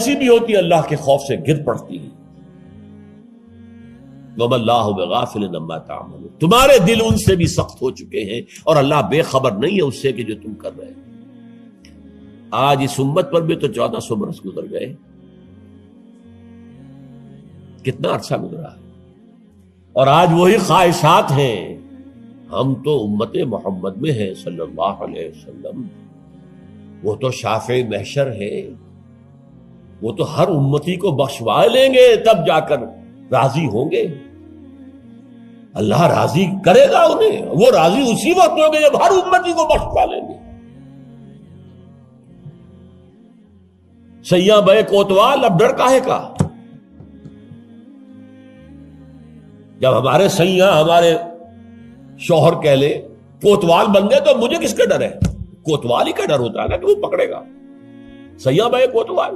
ایسی بھی ہوتی ہے اللہ کے خوف سے گر پڑتی ہیں. وَمَا اللَّهُ بِغَافِلٍ عَمَّا تَعْمَلُونَ. تمہارے دل ان سے بھی سخت ہو چکے ہیں اور اللہ بے خبر نہیں ہے اس سے کہ جو تم کر رہے ہیں. آج اس امت پر بھی تو 1400 برس گزر گئے. کتنا عرصہ گزرا ہے اور آج وہی خواہشات ہیں. ہم تو امت محمد میں ہیں صلی اللہ علیہ وسلم. وہ تو شافع محشر ہے, وہ تو ہر امتی کو بخشوا لیں گے, تب جا کر راضی ہوں گے. اللہ راضی کرے گا انہیں, وہ راضی اسی وقت ہوں گے جب ہر امتی کو بخشوا لیں گے. سیاں بے کوتوال, اب ڈر کاہے کا؟ جب ہمارے سیاں ہمارے شوہر کہہ لے کوتوال بن گئے تو مجھے کس کا ڈر ہے؟ کوتوال ہی کا ڈر ہوتا ہے نا کہ وہ پکڑے گا. سیاں بے کوتوال.